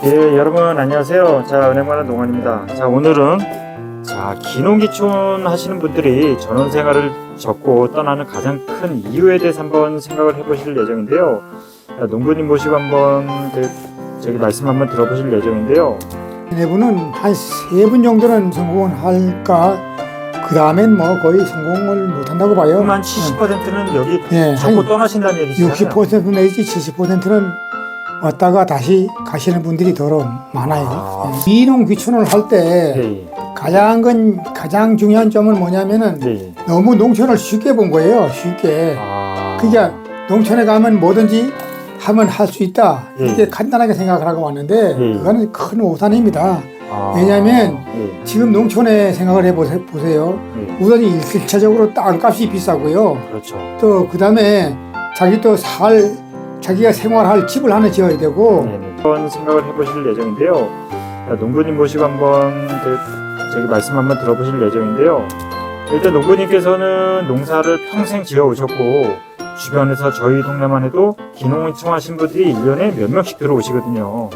예, 여러분 안녕하세요. 자, 은행만한 동안입니다. 자, 오늘은 기농기촌 하시는 분들이 전원생활을 접고 떠나는 가장 큰 이유에 대해서 한번 생각을 해보실 예정인데요. 자, 농부님 모시고 한번 말씀 한번 들어보실 예정인데요. 내부는 한 세 분 정도는 성공을 할까. 그 다음엔 뭐 거의 성공을 못한다고 봐요. 한 70%는 여기 예, 접고 떠나신다는 얘기시잖아요. 60% 내지 70%는 왔다가 다시 가시는 분들이 더 많아요. 귀농 귀촌을 할 때 네, 가장 중요한 점은 뭐냐면은 네. 너무 농촌을 쉽게 본 거예요. 쉽게. 그러니까 농촌에 가면 뭐든지 하면 할 수 있다. 이렇게 간단하게 생각을 하고 왔는데 그거는 큰 오산입니다. 왜냐하면 지금 농촌에 생각을 해보세요. 우선 1차적으로 땅값이 비싸고요. 그렇죠. 또 그 다음에 자기가 생활할 집을 하나 지어야 되고. 한번 생각을 해보실 예정인데요. 자, 농부님 모시고 한번 말씀 한번 들어보실 예정인데요. 일단 농부님께서는 농사를 평생 지어 오셨고 주변에서 저희 동네만 해도 기농기촌 하신 분들이 1년에 몇 명씩 들어오시거든요.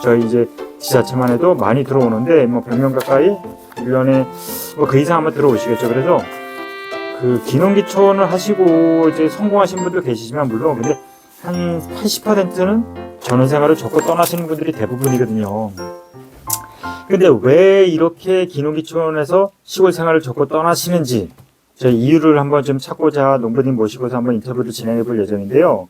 저희 이제 지자체만 해도 많이 들어오는데 뭐 100명 가까이 1년에 뭐 그 이상 한번 들어오시겠죠. 그래서 그 기농기촌을 하시고 이제 성공하신 분도 계시지만 물론 근데 한 80%는 전원생활을 접고 떠나시는 분들이 대부분이거든요. 근데 왜 이렇게 기농기촌에서 시골 생활을 접고 떠나시는지 저희 이유를 한번 좀 찾고자 농부님 모시고서 한번 인터뷰를 진행해 볼 예정인데요.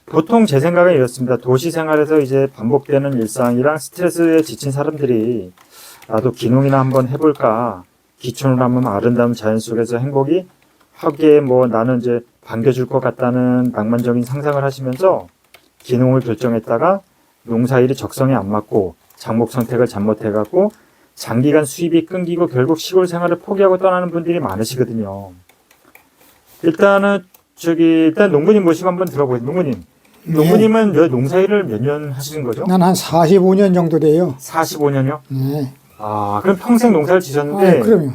보통 제 생각은 이렇습니다. 도시 생활에서 이제 반복되는 일상이랑 스트레스에 지친 사람들이 나도 기농이나 한번 해볼까, 기촌으로 한번 아름다운 자연 속에서 행복이 하기에 뭐 나는 이제 반겨줄 것 같다는 낭만적인 상상을 하시면서 기농을 결정했다가 농사일이 적성에 안 맞고 작목 선택을 잘못해갖고 장기간 수입이 끊기고 결국 시골 생활을 포기하고 떠나는 분들이 많으시거든요. 일단 농부님 모시고 한번 들어보세요. 농부님은 농사일을 몇 년 하시는 거죠? 난 한 45년 정도 돼요. 45년이요? 네. 그럼 평생 농사를 지셨는데 그럼요.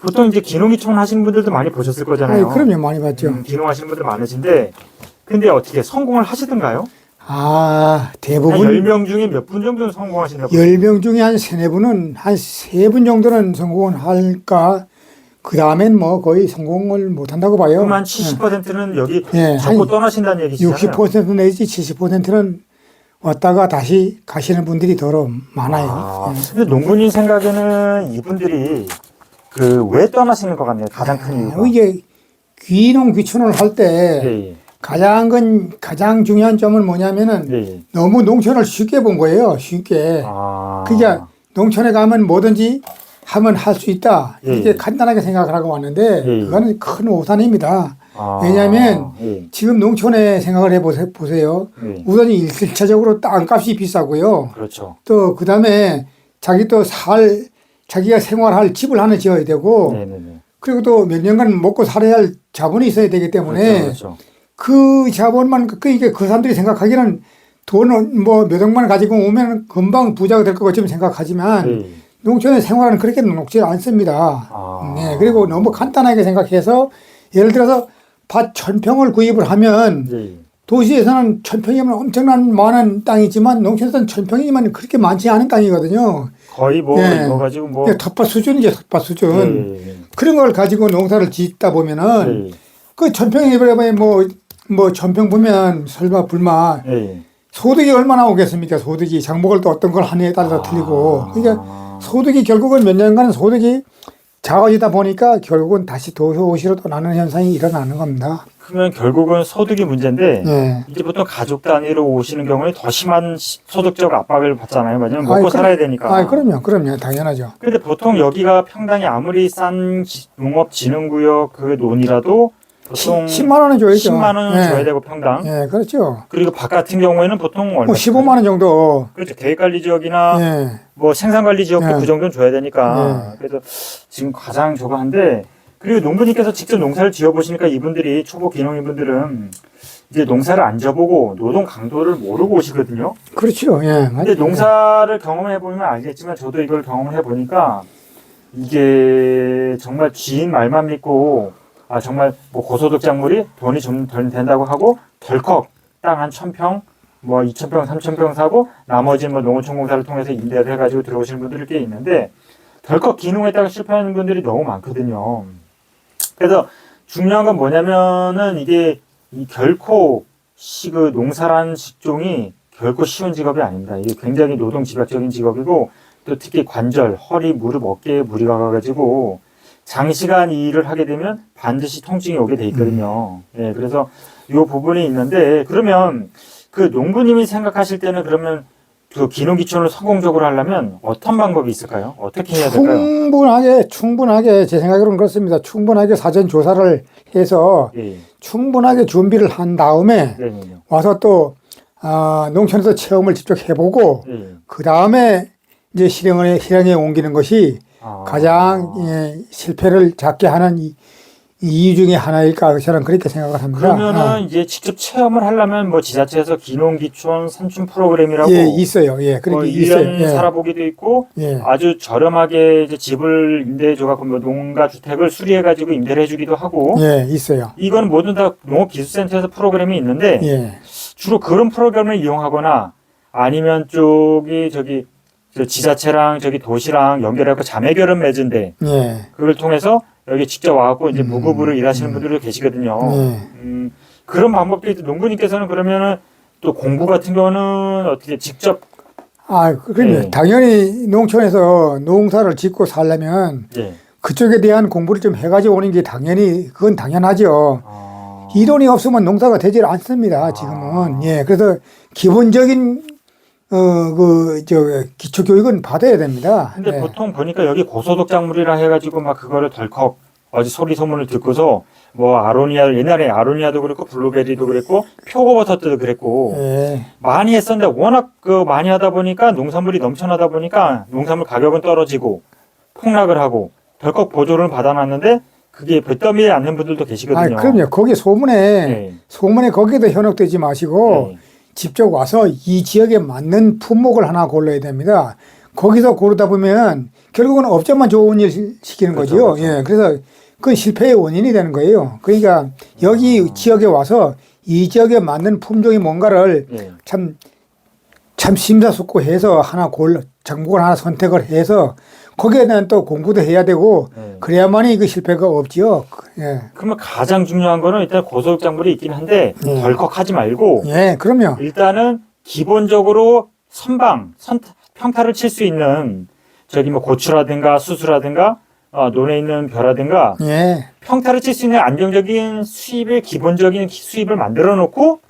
보통 이제 기농기촌 하시는 분들도 많이 보셨을 거잖아요. 그럼요. 많이 봤죠. 기농하시는 분들 많으신데 근데 어떻게 성공을 하시던가요? 대부분 10명 중에 몇 분 정도는 성공하신다고? 10명 중에 한 3분은 한 3분 정도는 성공을 할까. 그 다음엔 뭐 거의 성공을 못한다고 봐요. 그럼 한 70%는 여기 예, 접고 떠나신다는 얘기시잖아요. 60% 내지 70%는 왔다가 다시 가시는 분들이 더 많아요. 근데 농부님 생각에는 이분들이 왜 떠나시는 것 같네요. 가장 큰 이유가. 이게 귀농 귀촌을 할 때 가장 중요한 점은 뭐냐면은 너무 농촌을 쉽게 본 거예요. 쉽게. 그러니까 농촌에 가면 뭐든지 하면 할 수 있다. 이렇게 간단하게 생각을 하고 왔는데 그거는 큰 오산입니다. 왜냐하면 지금 농촌에 생각을 해보세요. 우선 1차적으로 땅값이 비싸고요. 그렇죠. 또 그 다음에 자기가 생활할 집을 하나 지어야 되고 그리고 또 몇 년간 먹고 살아야 할 자본이 있어야 되기 때문에 그렇죠. 그 자본만 그 사람들이 생각하기는 돈은 뭐 몇 억만 가지고 오면 금방 부자가 될 것 같지만 생각하지만 농촌의 생활은 그렇게 녹지 않습니다. 네, 그리고 너무 간단하게 생각해서 예를 들어서 밭 1000평을 구입을 하면 도시에서는 1000평이면 엄청난 많은 땅이지만 농촌에서는 1000평이면 그렇게 많지 않은 땅이거든요. 거의 이거 가지고 텃밭 수준이죠, 텃밭 수준. 그런 걸 가지고 농사를 짓다 보면은 그 1000평이 뭐 1000평 보면 설마 불마 소득이 얼마나 오겠습니까? 소득이 장목을 또 어떤 걸 하느냐에 따라서 틀리고. 그러니까 소득이 결국은 몇 년간은 소득이 작아지다 보니까 결국은 다시 도시로 떠나는 현상이 일어나는 겁니다. 그러면 결국은 소득이 문제인데 이제 보통 가족 단위로 오시는 경우에 더 심한 소득적 압박을 받잖아요. 왜냐면 먹고 살아야 되니까. 그럼요. 당연하죠. 근데 보통 여기가 평당이 아무리 싼 농업진흥구역 그 논이라도 보통 10만 원은 줘야죠. 10만 원은 줘야 되고 평당. 그렇죠. 그리고 밭 같은 경우에는 보통 얼마? 15만 원 정도. 그렇죠. 계획관리 지역이나 뭐 생산관리 지역도 그 정도는 줘야 되니까. 그래서 지금 가장 저거 한데 그리고 농부님께서 직접 농사를 지어보시니까 이분들이 초보 기농인분들은 이제 농사를 안 져보고 노동 강도를 모르고 오시거든요. 그렇죠. 근데 농사를 경험해보면 알겠지만 저도 이걸 경험해보니까 이게 정말 지인 말만 믿고 정말 뭐 고소득 작물이 돈이 좀 덜 된다고 하고 덜컥 땅 한 1000평 뭐 2,000평, 3,000평 사고 나머지는 뭐 농어촌공사를 통해서 임대를 해가지고 들어오시는 분들이 꽤 있는데 덜컥 기농에다가 실패하는 분들이 너무 많거든요. 그래서 중요한 건 뭐냐면은 이게 결코 그 농사라는 직종이 결코 쉬운 직업이 아닙니다. 이게 굉장히 노동 집약적인 직업이고 또 특히 관절, 허리, 무릎, 어깨에 무리가 가가지고 장시간 이 일을 하게 되면 반드시 통증이 오게 돼 있거든요. 예, 그래서 이 부분이 있는데 그러면 그 농부님이 생각하실 때는 그러면 그 기농기촌을 성공적으로 하려면 어떤 방법이 있을까요? 어떻게 해야 될까요? 충분하게 제 생각으로는 그렇습니다. 충분하게 사전 조사를 해서 예. 충분하게 준비를 한 다음에 네네. 와서 또 농촌에서 체험을 직접 해보고 예. 그 다음에 이제 실행에 옮기는 것이 가장 실패를 작게 하는 이유 중에 하나일까 저는 그렇게 생각을 합니다. 그러면은 이제 직접 체험을 하려면 뭐 지자체에서 기농기촌 산출 프로그램이라고 예, 있어요. 예, 그렇게 뭐 있어요. 1년 예. 살아보기도 있고 예. 아주 저렴하게 이제 집을 임대해줘갖고 뭐 농가 주택을 수리해가지고 임대를 해주기도 하고 예, 있어요. 이건 모두 다 농업기술센터에서 프로그램이 있는데 예. 주로 그런 프로그램을 이용하거나 아니면 저기 지자체랑 저기 도시랑 연결해서 자매결연 맺은데 예. 그걸 통해서 여기 직접 와갖고 이제 무급으로 일하시는 분들도 계시거든요. 예. 그런 방법도 있고 농부님께서는 그러면은 또 공부 같은 경우는 어떻게 직접 그럼요. 예. 당연히 농촌에서 농사를 짓고 살려면 예. 그쪽에 대한 공부를 좀 해가지고 오는 게 그건 당연하죠. 이론이 없으면 농사가 되질 않습니다, 지금은. 예. 그래서 기본적인 기초 교육은 받아야 됩니다. 근데 예. 보통 보니까 여기 고소득 작물이라 해가지고 막 그거를 덜컥 어제 소문을 듣고서 뭐 옛날에 아로니아도 그랬고 블루베리도 그랬고 표고버섯도 그랬고 예. 많이 했었는데 워낙 많이 하다 보니까 농산물이 넘쳐나다 보니까 농산물 가격은 떨어지고 폭락을 하고 덜컥 보조를 받아놨는데 그게 뱉어미지 않는 분들도 계시거든요. 그럼요. 거기 소문에 거기에도 현혹되지 마시고 네. 직접 와서 이 지역에 맞는 품목을 하나 골라야 됩니다. 거기서 고르다 보면 결국은 업자만 좋은 일 시키는 그렇죠, 거죠. 그렇죠. 예, 그래서 그건 실패의 원인이 되는 거예요. 그러니까 여기 지역에 와서 이 지역에 맞는 품종이 뭔가를 네. 참 심사숙고해서 작목을 하나 선택을 해서 거기에 대한 또 공부도 해야 되고 네. 그래야만이 그 실패가 없지요. 예. 그러면 가장 중요한 거는 일단 고소득 작물이 있긴 한데 덜컥 하지 말고 예, 그럼요. 일단은 기본적으로 평타를 칠 수 있는 저기 뭐 고추라든가 수수라든가 논에 있는 벼라든가 예. 평타를 칠 수 있는 안정적인 기본적인 수입을 만들어 놓고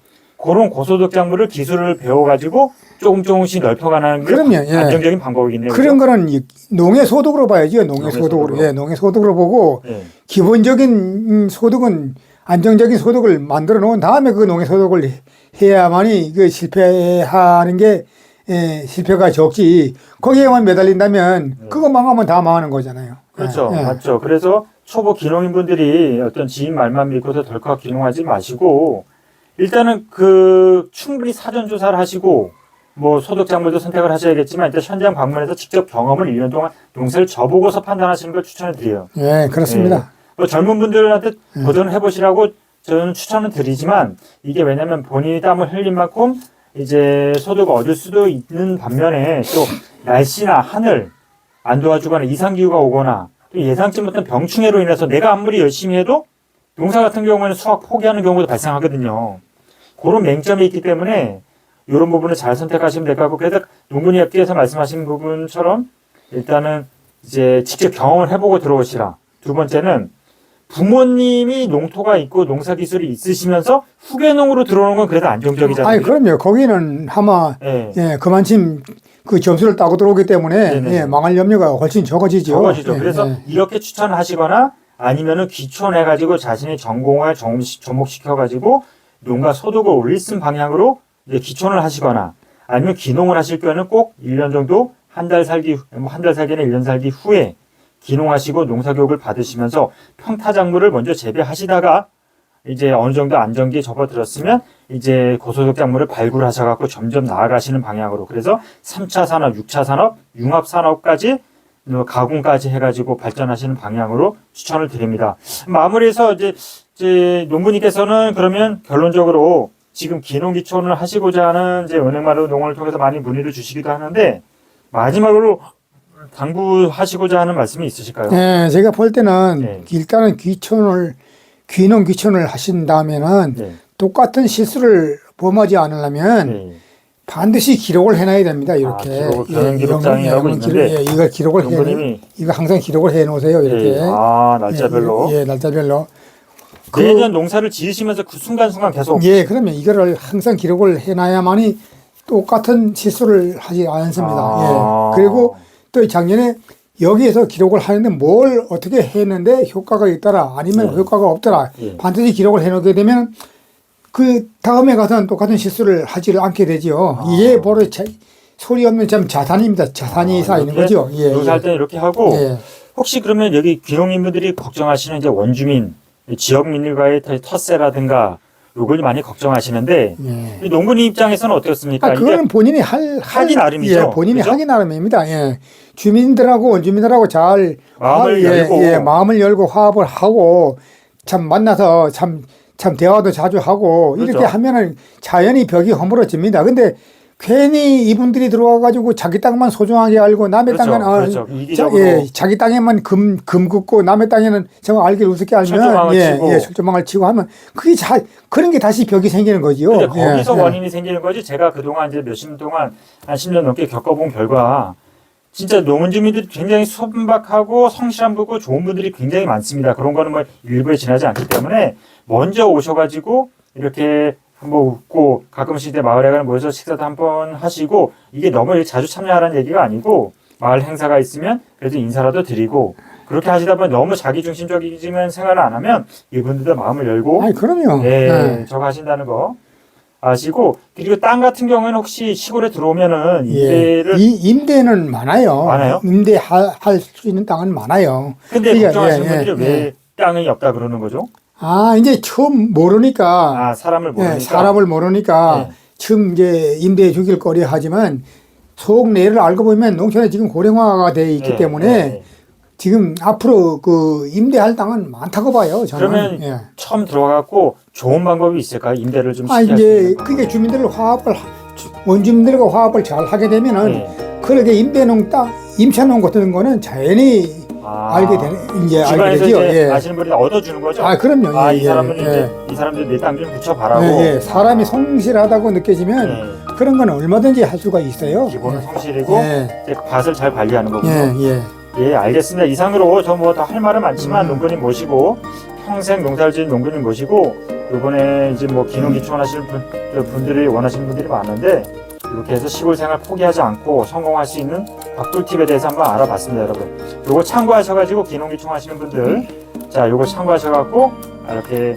그런 고소득 작물을 기술을 배워가지고 조금씩 넓혀가는 게 그럼요. 예. 안정적인 방법이겠네요. 그런 거는 농의 소득으로 봐야죠. 농의 소득으로. 예, 농의 소득으로 보고 예. 기본적인 소득은 안정적인 소득을 만들어 놓은 다음에 그 농의 소득을 해야만이 그 실패하는 게 실패가 적지. 거기에만 매달린다면 그거 망하면 다 망하는 거잖아요. 그렇죠. 예. 맞죠. 그래서 초보 기농인분들이 어떤 지인 말만 믿고서 덜컥 기농하지 마시고 일단은 충분히 사전 조사를 하시고 뭐 소득 작물도 선택을 하셔야겠지만 일단 현장 방문해서 직접 경험을 1년 동안 농사를 져보고서 판단하시는 걸 추천을 드려요. 예, 그렇습니다. 뭐 젊은 분들한테 도전을 해보시라고 저는 추천을 드리지만 이게 왜냐면 본인이 땀을 흘린 만큼 이제 소득을 얻을 수도 있는 반면에 또 날씨나 하늘 안 도와주거나 이상기후가 오거나 또 예상치 못한 병충해로 인해서 내가 아무리 열심히 해도 농사 같은 경우에는 수확 포기하는 경우도 발생하거든요. 그런 맹점이 있기 때문에 이런 부분을 잘 선택하시면 될 것 같고 그래서 농부님께서 말씀하신 부분처럼 일단은 이제 직접 경험을 해보고 들어오시라. 두 번째는 부모님이 농토가 있고 농사 기술이 있으시면서 후계농으로 들어오는 건 그래도 안정적이잖아요. 그럼요. 거기는 아마 그만큼 그 점수를 따고 들어오기 때문에 망할 염려가 훨씬 적어지죠. 그래서 이렇게 추천하시거나 아니면은 귀촌해가지고 자신의 전공을 접목시켜가지고 농가 소득을 올릴 방향으로 이제 귀촌을 하시거나 아니면 귀농을 하실 경우는 꼭 1년 정도 한 달 살기나 1년 살기 후에 귀농하시고 농사교육을 받으시면서 평타 작물을 먼저 재배하시다가 이제 어느 정도 안정기에 접어들었으면 이제 고소득 작물을 발굴하셔갖고 점점 나아가시는 방향으로 그래서 3차 산업, 6차 산업, 융합 산업까지 가공까지 해가지고 발전하시는 방향으로 추천을 드립니다. 마무리해서 이제 농부님께서는 그러면 결론적으로 지금 기농기촌을 하시고자 하는 이제 은행마루 농원을 통해서 많이 문의를 주시기도 하는데 마지막으로 당부하시고자 하는 말씀이 있으실까요? 네, 제가 볼 때는 네. 일단은 귀농귀촌을 하신 다음에는 네. 똑같은 실수를 범하지 않으려면 네. 반드시 기록을 해놔야 됩니다. 이렇게 경영 기록장이라고 있는데 이걸 기록을 농부님이 이거 항상 기록을 해놓으세요. 이렇게 날짜별로 날짜별로. 매년 농사를 지으시면서 그 순간순간 계속 그러면 이거를 항상 기록을 해놔야만이 똑같은 실수를 하지 않습니다. 그리고 또 작년에 여기에서 기록을 하는데 뭘 어떻게 했는데 효과가 있더라 아니면 효과가 없더라 반드시 기록을 해놓게 되면 그 다음에 가서는 똑같은 실수를 하지를 않게 되죠. 이게 바로 소리 없는 참 자산입니다. 자산이 쌓이는 거죠. 농사할 때는 이렇게 하고 혹시 그러면 여기 귀농인분들이 걱정하시는 이제 원주민 지역민들과의 텃세라든가 요걸 많이 걱정하시는데 이 농부님 입장에서는 어떻습니까? 그거는 본인이 하기 나름이죠. 본인이 그렇죠? 하기 나름입니다. 주민들하고 원주민들하고 잘 마음을 열고 마음을 열고 화합을 하고 참 만나서 참 대화도 자주 하고 그렇죠. 이렇게 하면은 자연히 벽이 허물어집니다. 근데 괜히 이분들이 들어와 가지고 자기 땅만 소중하게 알고 남의 땅은 자기 땅에만 금 긋고 남의 땅에는 정말 알기를 우습게 알면 철조망을 치고 하면 그게 그런 게 다시 벽이 생기는 거지요. 근데 거기서 원인이 생기는 거지. 제가 그동안 이제 몇십 년 동안 한 10년 넘게 겪어본 결과 진짜 농민주민들이 굉장히 순박하고 성실한 분고 좋은 분들이 굉장히 많습니다. 그런 거는 뭐 일부에 지나지 않기 때문에 먼저 오셔가지고 이렇게 한번 웃고 가끔씩 이제 마을에 가는 모여서 식사도 한번 하시고 이게 너무 자주 참여하라는 얘기가 아니고 마을 행사가 있으면 그래도 인사라도 드리고 그렇게 하시다 보면 너무 자기중심적이지만 생각을 안 하면 이분들도 마음을 열고 그럼요. 저거 하신다는 거 아시고 그리고 땅 같은 경우에는 혹시 시골에 들어오면은 임대는 많아요. 임대할 수 있는 땅은 많아요. 근데 걱정하시는 분들이 왜 땅이 없다 그러는 거죠? 이제 처음 모르니까. 사람을 모르니까. 처음 이제 임대해 주길 꺼려 하지만 속내를 알고 보면 농촌에 지금 고령화가 돼 있기 때문에 지금 앞으로 그 임대할 땅은 많다고 봐요. 저는. 그러면 처음 들어가고 좋은 방법이 있을까요? 임대를 좀 시킬 수 있는 그게 원주민들과 화합을 잘 하게 되면은 그렇게 임대농 땅, 임차농 같은 거는 자연히 알게 되죠. 아시는 분이 얻어주는 거죠. 그럼요. 이 사람들 내 땅 좀 붙여봐라고. 사람이 성실하다고 느껴지면 그런 건 얼마든지 할 수가 있어요. 기본은 성실이고 이제 밭을 잘 관리하는 거군요. 알겠습니다. 이상으로 저 뭐 더 할 말은 많지만 농부님 모시고 평생 농사를 지은 농부님 모시고 이번에 이제 뭐 기농기촌 하시는 분들이 원하시는 분들이 많은데 이렇게 해서 시골 생활 포기하지 않고 성공할 수 있는 벽돌팁에 대해서 한번 알아봤습니다, 여러분. 요거 참고하셔가지고 기농기촌 하시는 분들, 자, 요거 참고하셔가지고 이렇게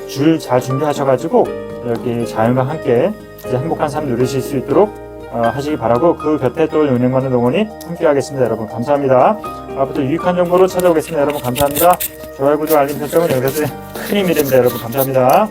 줄 잘 준비하셔가지고 이렇게 자연과 함께 이제 행복한 삶 누리실 수 있도록 하시기 바라고 그 곁에 또 은행만은 농원이 함께하겠습니다, 여러분. 감사합니다. 앞으로도 유익한 정보로 찾아오겠습니다, 여러분. 감사합니다. 좋아요, 구독, 알림 설정은 여기서 큰 힘이 됩니다, 여러분. 감사합니다.